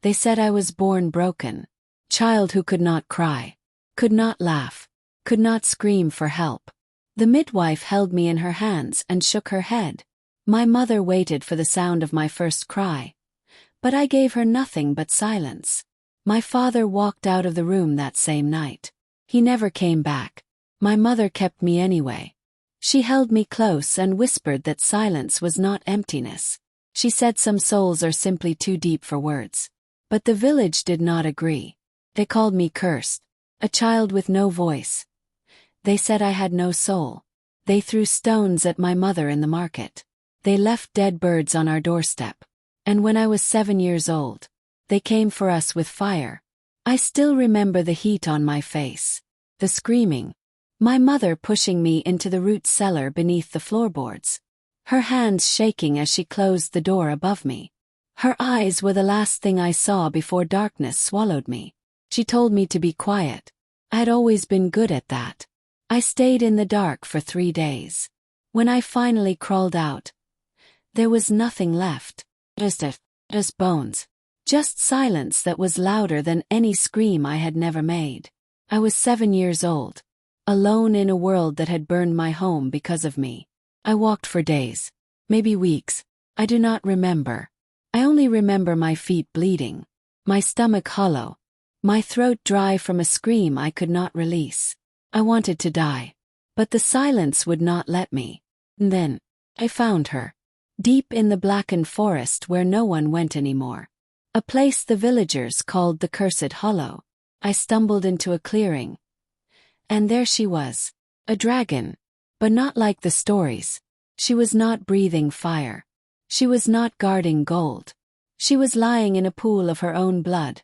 They said I was born broken. Child who could not cry, could not laugh, could not scream for help. The midwife held me in her hands and shook her head. My mother waited for the sound of my first cry. But I gave her nothing but silence. My father walked out of the room that same night. He never came back. My mother kept me anyway. She held me close and whispered that silence was not emptiness. She said some souls are simply too deep for words. But the village did not agree. They called me cursed, a child with no voice. They said I had no soul. They threw stones at my mother in the market. They left dead birds on our doorstep. And when I was 7 years old, they came for us with fire. I still remember the heat on my face, the screaming, my mother pushing me into the root cellar beneath the floorboards, her hands shaking as she closed the door above me. Her eyes were the last thing I saw before darkness swallowed me. She told me to be quiet. I had always been good at that. I stayed in the dark for 3 days. When I finally crawled out, there was nothing left. Just bones. Just silence that was louder than any scream I had never made. I was 7 years old, alone in a world that had burned my home because of me. I walked for days, maybe weeks. I do not remember. I only remember my feet bleeding, my stomach hollow, my throat dry from a scream I could not release. I wanted to die, but the silence would not let me. And then, I found her. Deep in the blackened forest where no one went anymore. A place the villagers called the Cursed Hollow. I stumbled into a clearing. And there she was. A dragon. But not like the stories. She was not breathing fire. She was not guarding gold. She was lying in a pool of her own blood.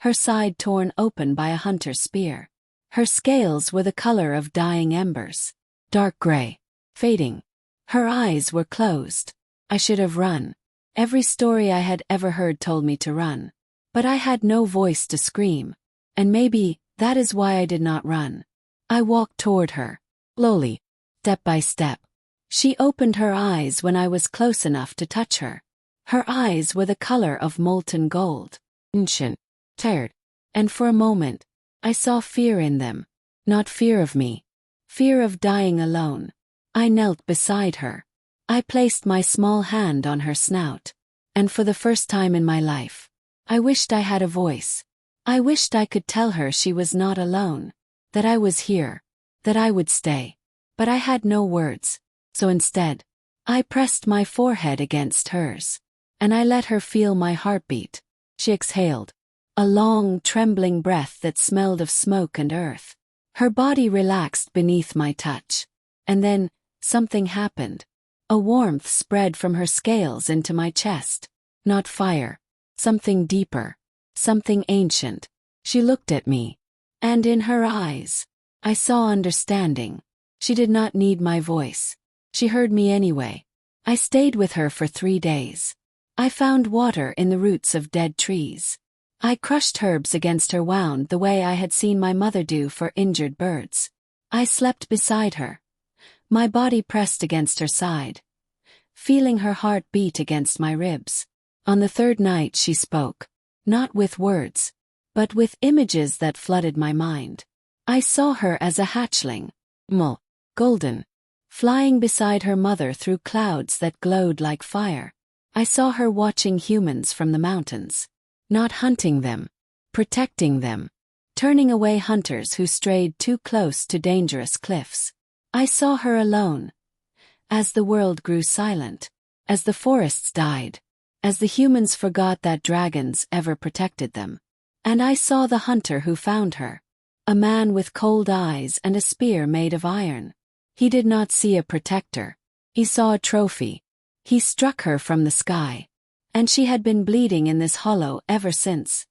Her side torn open by a hunter's spear. Her scales were the color of dying embers. Dark gray. Fading. Her eyes were closed. I should have run. Every story I had ever heard told me to run. But I had no voice to scream. And maybe that is why I did not run. I walked toward her. Slowly. Step by step. She opened her eyes when I was close enough to touch her. Her eyes were the color of molten gold. Ancient. Tired. And for a moment, I saw fear in them. Not fear of me. Fear of dying alone. I knelt beside her. I placed my small hand on her snout. And for the first time in my life, I wished I had a voice. I wished I could tell her she was not alone. That I was here. That I would stay. But I had no words. So instead, I pressed my forehead against hers. And I let her feel my heartbeat. She exhaled. A long, trembling breath that smelled of smoke and earth. Her body relaxed beneath my touch. And then, something happened. A warmth spread from her scales into my chest. Not fire. Something deeper. Something ancient. She looked at me. And in her eyes, I saw understanding. She did not need my voice. She heard me anyway. I stayed with her for 3 days. I found water in the roots of dead trees. I crushed herbs against her wound the way I had seen my mother do for injured birds. I slept beside her. My body pressed against her side, feeling her heart beat against my ribs. On the 3rd night she spoke, not with words, but with images that flooded my mind. I saw her as a hatchling, golden, flying beside her mother through clouds that glowed like fire. I saw her watching humans from the mountains, not hunting them, protecting them, turning away hunters who strayed too close to dangerous cliffs. I saw her alone. As the world grew silent, as the forests died, as the humans forgot that dragons ever protected them. And I saw the hunter who found her. A man with cold eyes and a spear made of iron. He did not see a protector. He saw a trophy. He struck her from the sky. And she had been bleeding in this hollow ever since.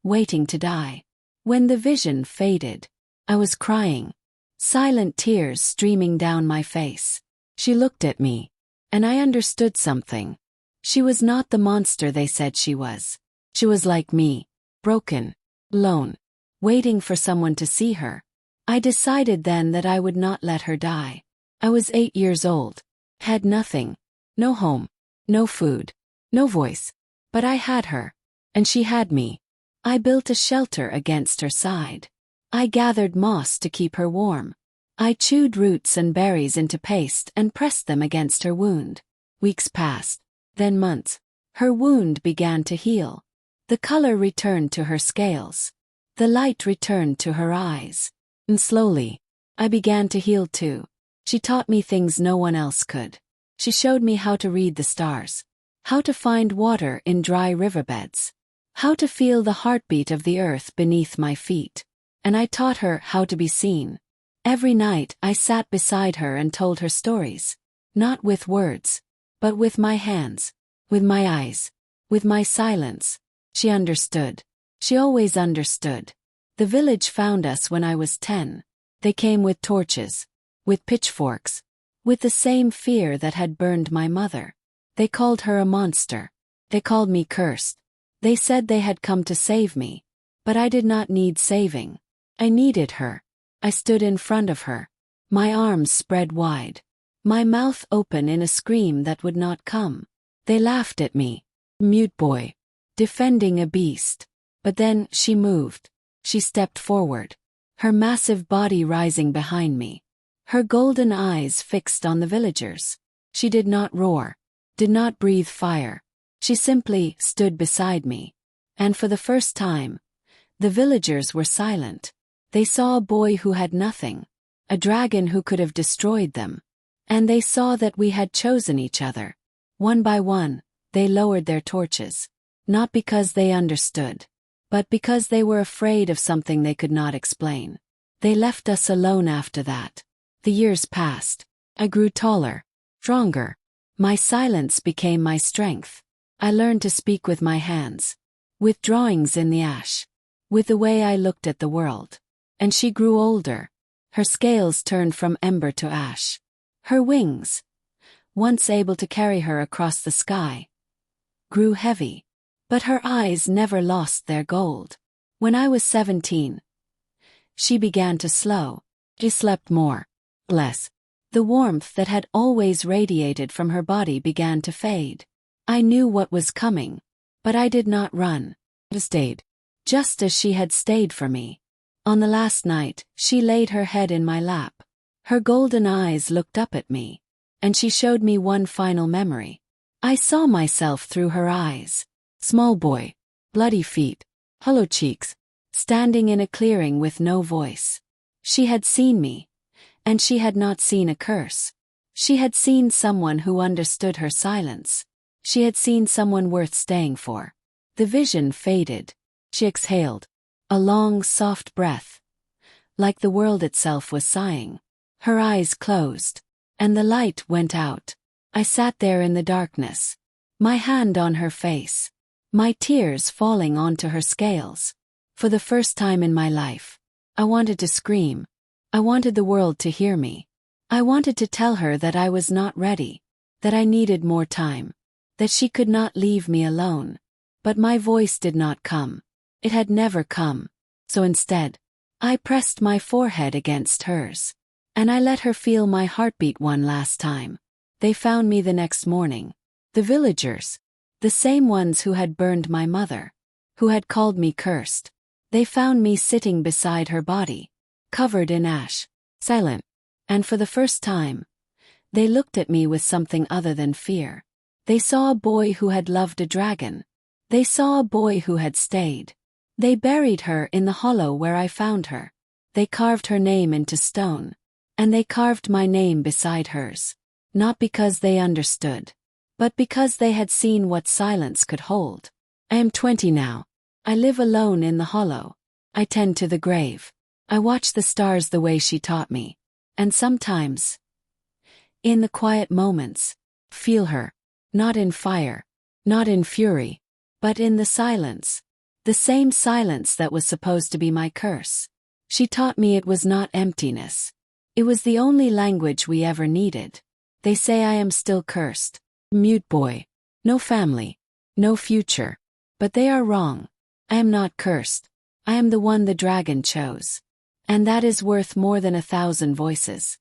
Waiting to die. When the vision faded, I was crying. Silent tears streaming down my face. She looked at me. And I understood something. She was not the monster they said she was. She was like me. Broken. Alone. Waiting for someone to see her. I decided then that I would not let her die. I was 8 years old. Had nothing. No home. No food. No voice. But I had her. And she had me. I built a shelter against her side. I gathered moss to keep her warm. I chewed roots and berries into paste and pressed them against her wound. Weeks passed, then months. Her wound began to heal. The color returned to her scales. The light returned to her eyes. And slowly, I began to heal too. She taught me things no one else could. She showed me how to read the stars, how to find water in dry riverbeds, how to feel the heartbeat of the earth beneath my feet. And I taught her how to be seen. Every night I sat beside her and told her stories, not with words, but with my hands, with my eyes, with my silence. She understood. She always understood. The village found us when I was 10. They came with torches, with pitchforks, with the same fear that had burned my mother. They called her a monster. They called me cursed. They said they had come to save me. But I did not need saving. I needed her. I stood in front of her, my arms spread wide, my mouth open in a scream that would not come. They laughed at me. Mute boy. Defending a beast. But then she moved. She stepped forward, her massive body rising behind me, her golden eyes fixed on the villagers. She did not roar, did not breathe fire. She simply stood beside me. And for the first time, the villagers were silent. They saw a boy who had nothing, a dragon who could have destroyed them. And they saw that we had chosen each other. One by one, they lowered their torches. Not because they understood, but because they were afraid of something they could not explain. They left us alone after that. The years passed. I grew taller, stronger. My silence became my strength. I learned to speak with my hands, with drawings in the ash, with the way I looked at the world. And she grew older. Her scales turned from ember to ash. Her wings, once able to carry her across the sky, grew heavy. But her eyes never lost their gold. When I was 17, she began to slow. She slept more, less. The warmth that had always radiated from her body began to fade. I knew what was coming, but I did not run. I stayed, just as she had stayed for me. On the last night, she laid her head in my lap. Her golden eyes looked up at me, and she showed me one final memory. I saw myself through her eyes. Small boy, bloody feet, hollow cheeks, standing in a clearing with no voice. She had seen me, and she had not seen a curse. She had seen someone who understood her silence. She had seen someone worth staying for. The vision faded. She exhaled, a long, soft breath, like the world itself was sighing. Her eyes closed, and the light went out. I sat there in the darkness, my hand on her face, my tears falling onto her scales. For the first time in my life, I wanted to scream. I wanted the world to hear me. I wanted to tell her that I was not ready, that I needed more time, that she could not leave me alone. But my voice did not come. It had never come. So instead, I pressed my forehead against hers, and I let her feel my heartbeat one last time. They found me the next morning. The villagers, the same ones who had burned my mother, who had called me cursed. They found me sitting beside her body, covered in ash, silent. And for the first time, they looked at me with something other than fear. They saw a boy who had loved a dragon. They saw a boy who had stayed. They buried her in the hollow where I found her. They carved her name into stone. And they carved my name beside hers. Not because they understood, but because they had seen what silence could hold. I am 20 now. I live alone in the hollow. I tend to the grave. I watch the stars the way she taught me. And sometimes, in the quiet moments, feel her, not in fire, not in fury, but in the silence. The same silence that was supposed to be my curse. She taught me it was not emptiness. It was the only language we ever needed. They say I am still cursed. Mute boy. No family. No future. But they are wrong. I am not cursed. I am the one the dragon chose. And that is worth more than 1,000 voices.